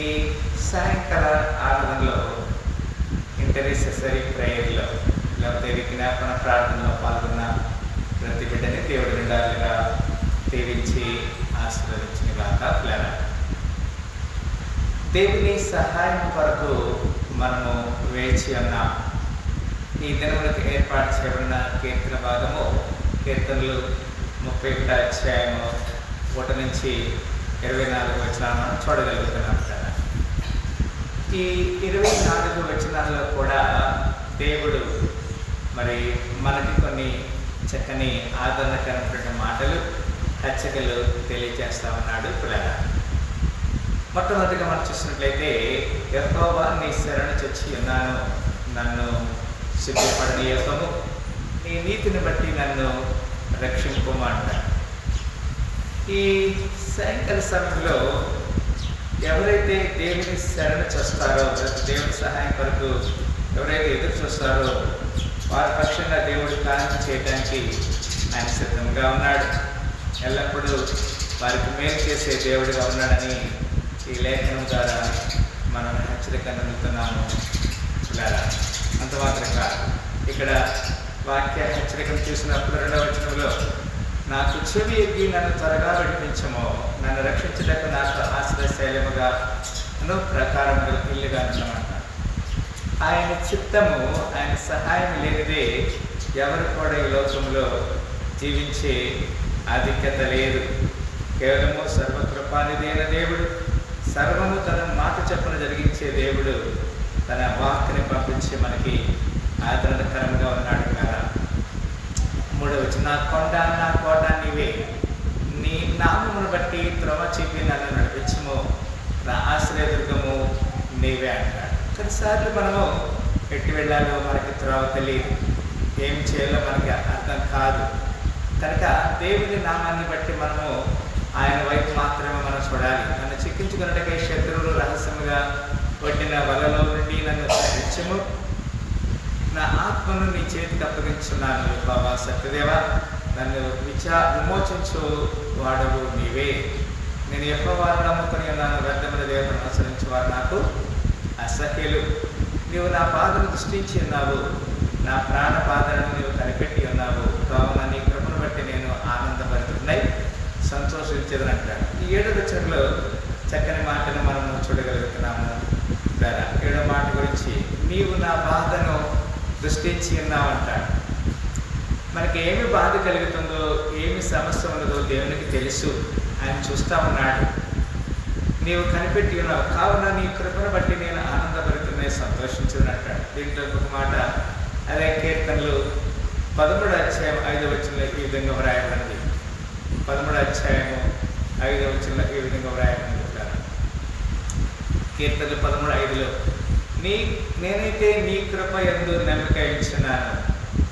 ఈ సాయంకాల ఆరాధనలో ఇంటర్సెసరీ ప్రేయర్లో లేకపోతే విజ్ఞాపన ప్రార్థనలో పాల్గొన్న ప్రతి బిడ్డని దేవుడి నిండాలుగా దీవించి ఆశీర్వదించిన గాక ప్లాన్. దేవుని సహాయం కొరకు మనము వేచి ఉన్నాం. ఈ దినములకు ఏర్పాటు చేయబడిన కీర్తన భాగము కీర్తనలు 31 అధ్యాయము 1 నుంచి 24 వచనాలను మనం చూడగలుగుతున్నాం కదా. ఈ 24 వచనాల్లో కూడా దేవుడు మరి మనకి కొన్ని చక్కని ఆదరణకరమైన మాటలు హెచ్చరికలు తెలియజేస్తా ఉన్నాడు పిల్లల. మొట్టమొదటిగా మనం చూసినట్లయితే, యెహోవా నీ శరణు చొచ్చి ఉన్నాను, నన్ను సిద్ధపడనీయకము, నీ నీతిని బట్టి నన్ను రక్షింపము అంటాడు. ఈ సాయంకాల సమయంలో ఎవరైతే దేవుని శరణు చూస్తారో, దేవుని సహాయం కొరకు ఎవరైతే ఎదురు చూస్తారో వారి పక్షంగా దేవుడు కార్యం చేయడానికి ఆయన సిద్ధంగా ఉన్నాడు. ఎల్లప్పుడూ వారికి మేలు చేసే దేవుడిగా ఉన్నాడని ఈ లేఖనం ద్వారా మనం హెచ్చరిక అందుతున్నాము. అంత మాత్రం కాదు, ఇక్కడ వాక్య హెచ్చరికను చూసినప్పుడు 2వ వచనంలో, నాకు చెవి ఎగ్గి నన్ను త్వరగా విడిపించము, నన్ను రక్షించడానికి నాకు ఆశ్రయశైలముగా ప్రకారం ఇల్లుగా ఉన్నామంటారు. ఆయన చిత్తము, ఆయన సహాయం లేనిదే ఎవరు కూడా ఈ లోకంలో జీవించే ఆధిక్యత లేదు. కేవలము సర్వకృపానిదైన దేవుడు, సర్వము తన మాట చెప్పున జరిగించే దేవుడు తన వాక్ని పంపించి మనకి ఆదరణకరంగా ఉన్నాడు కదా. 3వ వచనం, నా కొండ నా కోట నీవే, నీ నామమును బట్టి త్రోవ చూపి నన్ను నడిపించము, నా ఆశ్రయదుర్గము నీవే అంటాడు. కొన్నిసార్లు మనము ఎట్టి వెళ్ళాలో మనకి త్రోవ తెలియదు, ఏం చేయాలో మనకి అర్థం కాదు. కనుక దేవుని నామాన్ని బట్టి మనము ఆయన వైపు మాత్రమే మనం చూడాలి. నన్ను చిక్కించుకున్నట్టుగా శత్రువులు రహస్యముగా పట్టిన వలలో నుండి నన్ను రక్షించుము, నా ఆత్మను నీ చేతికి అప్పగించున్నాను. బాబా సత్యదేవా, నన్ను విమోచించు వాడవు నీవే. నేను యెహోవాను నమ్ముకొని ఉన్నాను, వ్యర్థమైన దేవతను అనుసరించి వారు నాకు అసహ్యులు. నీవు నా బాధను దృష్టించి ఉన్నావు, నా ప్రాణ బాధను నీవు కనిపెట్టి ఉన్నావు, కావున నీ కృపను బట్టి నేను ఆనందపడుతున్నాయి, సంతోషించేదనంటాడు. ఈ 7వ వచనంలో చక్కని మాటను మనము చూడగలుగుతున్నాము. 7వ మాట గురించి, నీవు నా బాధను దృష్టించి ఉన్నావంటాడు. మనకి ఏమి బాధ కలుగుతుందో, ఏమి సమస్య ఉన్నదో దేవునికి తెలుసు, ఆయన చూస్తూ ఉన్నాడు. నీవు కనిపెట్టి ఉన్నావు, కావున నీ కృపను బట్టి నేను ఆనందపడుతున్నాయి, సంతోషించునంటాడు. దీంట్లో ఒక మాట అదే కీర్తనలు 13వ అధ్యాయం 5వ వచనంలో ఈ విధంగా వ్రాయబడింది. 13వ అధ్యాయము 5వ వచనంలో ఈ విధంగా వ్రాయబడింది. కీర్తనలు 13:5లో, నేనైతే నీ కృప యందు నమ్మిక ఉంచున్నాను,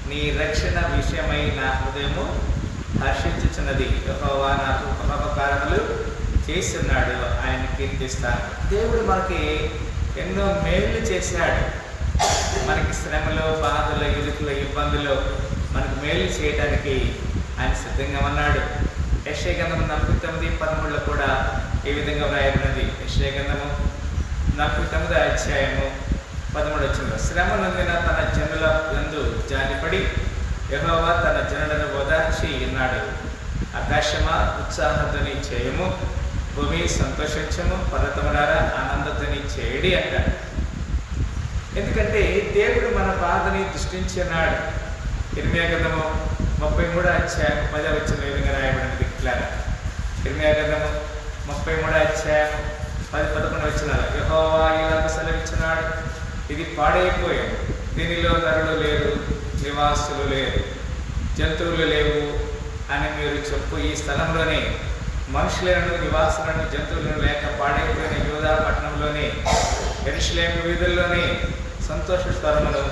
నీ రక్షణ విషయమై నా హృదయము హర్షించుచున్నది. యెహోవా నాకు ఉపకారములు చేస్తున్నాడు, ఆయన కీర్తిస్తాను. దేవుడు మనకి ఎన్నో మేలు చేశాడు. మనకి శ్రమలో, బాధలో, ఇరుకులో, ఇబ్బందులో మనకు మేలు చేయడానికి ఆయన సిద్ధంగా ఉన్నాడు. యెషయా గ్రంథము 49:13లో కూడా ఈ విధంగా వ్రాయబడినది. యెషయా గ్రంథము 49వ అధ్యాయము 13వ వచనంలో, శ్రమ నొందిన తన జనుల యందు జాలిపడి యెహోవా తన జనులను ఓదార్చి ఉన్నాడు. ఆకాశమా ఉత్సాహధ్వని చేయము, భూమి సంతోషించము, పర్వతములారా ఆనందధ్వని చేయడి అంటాడు. ఎందుకంటే దేవుడు మన బాధని దృష్టించి ఉన్నాడు. ఇర్మియా గ్రంథము 33వ అధ్యాయం 10వ వచనంలో ఈ విధంగా రాయబడినది. ఇర్మియా గ్రంథము 33వ అధ్యాయం 10-11 వచనాలు, యెహోవా ఇలాగ సెలవిచ్చున్నాడు, ఇది పాడైపోయాడు, దీనిలో నరులు లేరు, నివాసులు లేరు, జంతువులు లేవు అని మీరు చెప్పు. ఈ స్థలంలోనే మనుషులను, నివాసులను, జంతువులను లేక పాడైపోయిన యూదా పట్టణంలోనే, యెరూషలేము వీధుల్లోనే సంతోష స్వరమును,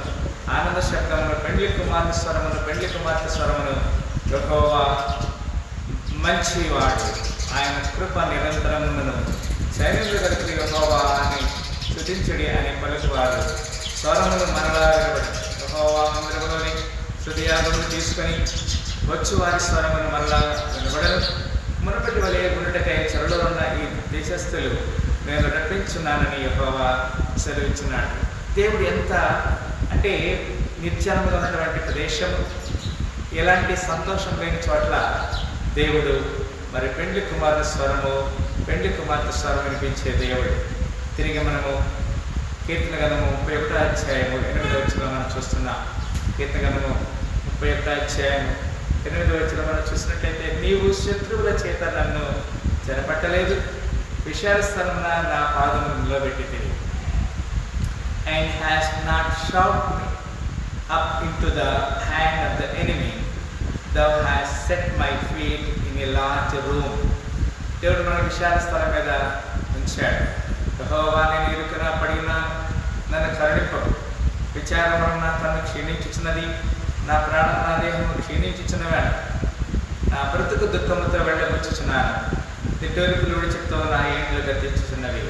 ఆనంద శబ్దమును, పెండ్లి కుమార్తె స్వరమును, పెండ్లి కుమార్తె స్వరమును, యెహోవా మంచివాడు, ఆయన కృప నిరంతరమును, సైన్యములు కలిపి యెహోవా అని స్తుతించుడి అని పలుకువారు స్వరములు మనలా వినబడి, యెహోవా మందిరములోని స్తుతియాగమును తీసుకొని వచ్చు వారి స్వరమును మరలా వినబడను. మునుపటి వలె గుండెటకై చెరలో ఉన్న ఈ దేశస్థులు నేను రప్పించున్నానని యెహోవా సెలవిస్తున్నాడు. దేవుడు ఎంత అంటే నిర్జనముగా ఉన్నటువంటి ప్రదేశము, ఎలాంటి సంతోషం లేని చోట్ల దేవుడు మరి పెండ్లి కుమార్తె స్వరం వినిపించే దేవుడు. తిరిగి మనము కీర్తన గ్రంథము 31వ అధ్యాయము 8వ వచనంలో మనం చూస్తున్నాం. కీర్తన గ్రంథము 31వ అధ్యాయము 8వ వచనంలో మనం చూసినట్లయితే, నీవు శత్రువుల చేత నన్ను చెరపట్టలేదు, విశాల స్థలమున నా పాదమును నిలబెట్టితివి. And has not shot me up into the hand of the enemy. Thou hast set my feet in a large room. దేవుడు మన విశాల స్థలం మీద ఉంచాడు. యెహోవా, నేను ఇరుకున పడినాను, నన్ను కరుణింపవు. విచారం వలన నా తను క్షీణించుచున్నది, నా ప్రాణం నా దేహము క్షీణించుచున్నవాడు. నా బ్రతుకు దుఃఖముతో వెళ్ళబుచ్చుచున్నాను, తిట్టోలిపులు విడిచితో నా ఏండ్లు గతించుచున్నవి.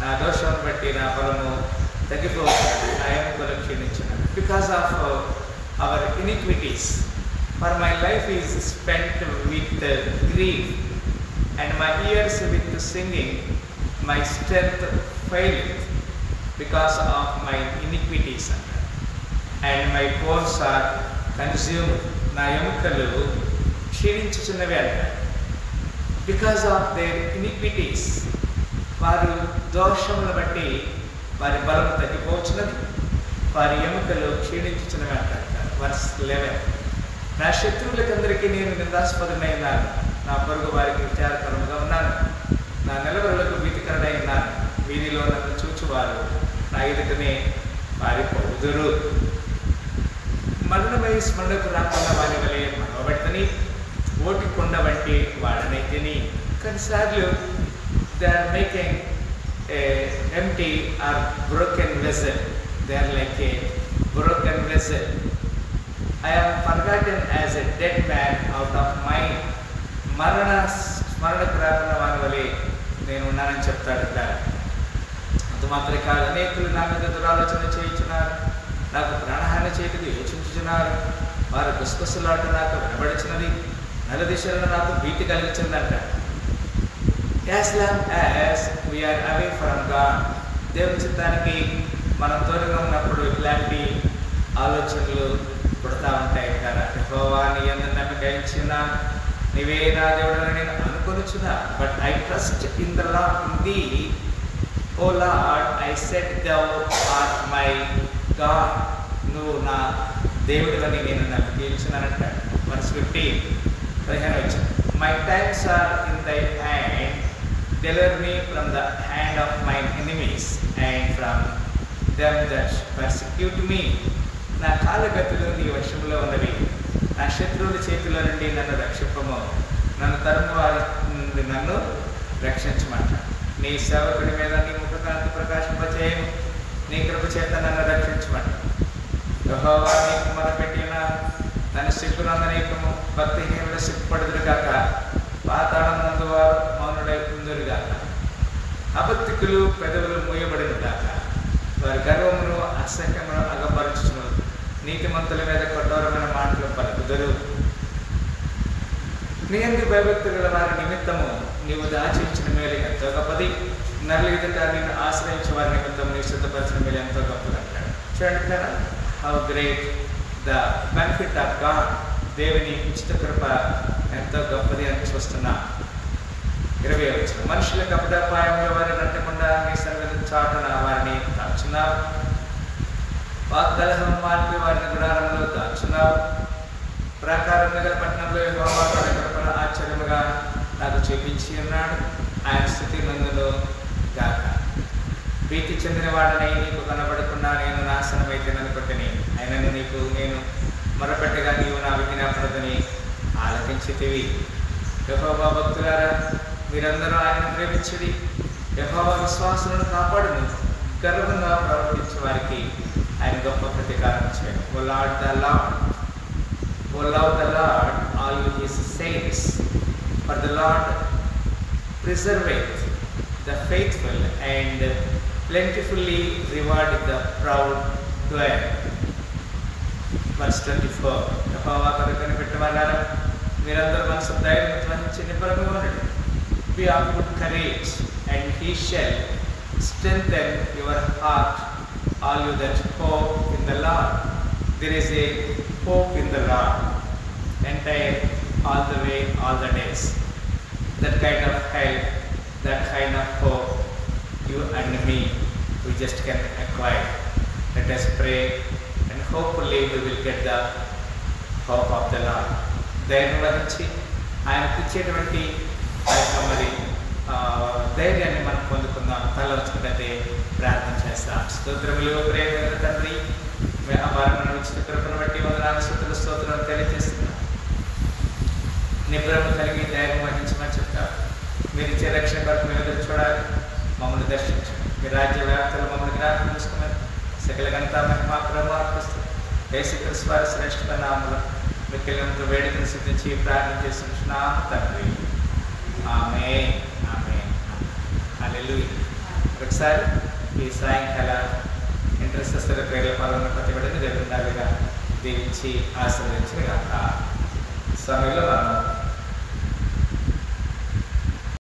నా దోషం బట్టి నా బలము తగ్గిపోతున్నది, నా ఎముకలు క్షీణించున్నవి. Because of our iniquities, for my life is spent with grief, and my years with singing. My strength faileth because of my iniquities, and my bones are consumed. నా ఎముకలు క్షీణించుచున్నవి అంటారు. బికాస్ ఆఫ్ దేర్ ఇనిక్విటీస్, వారు దోషములను బట్టి వారి బలము తగ్గిపోవచ్చున్నది, వారి ఎముకలు క్షీణించుచున్నవి అంటారు. వర్స్ 11, నా శత్రువులకందరికీ నేను నిందాస్పదమై ఉన్నాను, నా పొరుగు వారికి విచారకరముగా ఉన్నాను, నా నిలవరులకు భీతికరుడై ఉన్నాను. వీధిలో నన్ను చూచువారు నా ఎదుటనే పారిపోదురు. మరణమై స్మరణకు రాకుండా వారి వలె మరవబడితని, ఓటి కొండ వంటి వాడనైతిని. కొన్నిసార్లు they are making a empty or broken vessel. They are like a broken vessel. I am forgotten as a dead man out of mind. స్మరణకు రాకుండా వారి వలె నేను ఉన్నానని చెప్తాడు. అంత మాత్రమే కాదు, అనేకులు నా మీద దురాలోచన చేయించున్నారు, నాకు ప్రాణహాని చేయటకు యోచించుచున్నారు. వారు గుసగుసలాట నాకు వినబడుచున్నది, నలు దిశలను నాకు భీతి కలిగించిందంట. As long as we are away from God, దేవుని చిత్తానికి మనం దూరంగా ఉన్నప్పుడు ఇలాంటి ఆలోచనలు పుడతా ఉంటాయి కదా. యెహోవా, నీ యందు నమ్మిక ఉంచున్నాను, నీవే నా దేవుడని నేను అనుకొనుచున్నా. But I trust in the lord, in thee O lord I said thou art my God. నువ్వు నా దేవుడివని నేను నమ్మిక ఉంచున్నానంట. Verse 15, my times are in thy hand, deliver me from the hand of my enemies and from them that persecute me. నా కాలగతులు నీ వశంలో ఉన్నవి, నా శత్రువుల చేతిలో నుండి నన్ను రక్షింపము, నన్ను తరుము వారి నుండి నన్ను రక్షించమంట. నీ సేవకుడి మీద నీ ముఖకాంతి ప్రకాశింపచేయము, నీ కృప చేత నన్ను రక్షించమంట. యెహోవా, నీకు మొరపెట్టిన నన్ను సిగ్గునందనీకము, భక్తిహీనులు సిగ్గుపడుదురు కాక, పాతాళం నందు వారు మౌనుడై ఉందురుగాక. అబద్ధికులు పెదవులు మూయబడిన గాక, వారి గర్వమును అసహ్యమును అగపరచును, నీతిమంతుల మీద కఠోరమైన మాటలు పలుకుదురు. నీ యందు భయభక్తులు గల వారి నిమిత్తము నీవు దాచించిన మేలు ఎంతో గొప్పది, నరుల ఎదుట నిన్ను ఆశ్రయించే వారి నిమిత్తం నీవు సిద్ధపరిచిన మేలు ఎంతో గొప్పది అంటాడు. చూడండి కదా, how great the benefit of God. దేవుని ఉచిత కృప ఎంతో గొప్పది అని చూస్తున్నా. 20, మనుషులకు అబద్ధపాయంలో వారిని అంటకుండా నీ సన్నిధిని చాటున వారిని దాచున్నావు, వాగ్దలహం మాల్పి వారిని గుడారంలో దాచున్నావు. ప్రాకారం నగర పట్టణంలో యెహోవా తన కృపను ఆశ్చర్యముగా నాకు చూపించి ఉన్నాడు, ఆయన స్థుతి నందును గాక. భీతి చెందిన వాడని నీకు కనబడకుండా నేను నాశనమైతే అనుకుంటుని, అయినను నీకు నేను మొరపెట్టగా నీవు నా విజ్ఞాపనతని ఆలకించితివి. యెహోవా భక్తులారా, మీరందరూ ఆయన ప్రేమించుడి. యెహోవా విశ్వాసులను కాపాడును, గర్వంగా ప్రవర్తించే వారికి ఆయన గొప్ప ప్రతీకారం చేయను. O Lord the Lord, O love the Lord, all his saints, for the Lord preserveth the faithful and plentifully rewardeth the proud doer. Verse 24, యెహోవా కొరకు కనిపెట్టువారారా, మీరందరూ మనసు ధైర్యం వహించి నిబ్బరముగా ఉండండి. Be of good courage, and he He shall strengthen your heart, all you that hope in the Lord. There is a hope in the Lord, entire, all the way, all the days. That kind of help, that kind of hope, you and me, we just can acquire. Let us pray, and hopefully we will get the hope of the Lord. ధైర్యం వహించి ఆయనకు ఇచ్చేటువంటి ఆ యొక్క మరి ధైర్యాన్ని మనం పొందుకుందాం. తల వచ్చుకుంటే ప్రార్థన చేస్తాం. స్తోత్రములు ప్రేమ తండ్రి, అపారమైన ఉచిత కృపను బట్టి వందనాలు స్తోత్రాలు తెలియజేస్తున్నాం. నిబ్రహ్మ కలిగి ధైర్యం వహించమని చెప్తారు. మీరు ఇచ్చే రక్షణ కొరకు మేము ఎదురు చూడాలి. మమ్మల్ని దర్శించండి. మీ రాజ్య వ్యాప్తులు మమ్మల్ని జ్ఞాపకం చేసుకున్నారు. సకల గంతా మహిమ ప్రభావిస్తుంది. యేసుక్రీస్తు వారి శ్రేష్ఠ నామములో మిక్కిలినంత వేడుకను సిద్ధించి ప్రార్థన చేస్తున్నాం తండ్రి. ఆమేన్, ఆమేన్, హల్లెలూయా. ఒకసారి ఈ సాయంకాల ఇంటర్సెసర్ ప్రేయర్ల పాల్గొన్న ప్రతి బిడ్డని దేవుని దీవించి ఆశీర్వదించిన గాక. సమయంలో మనం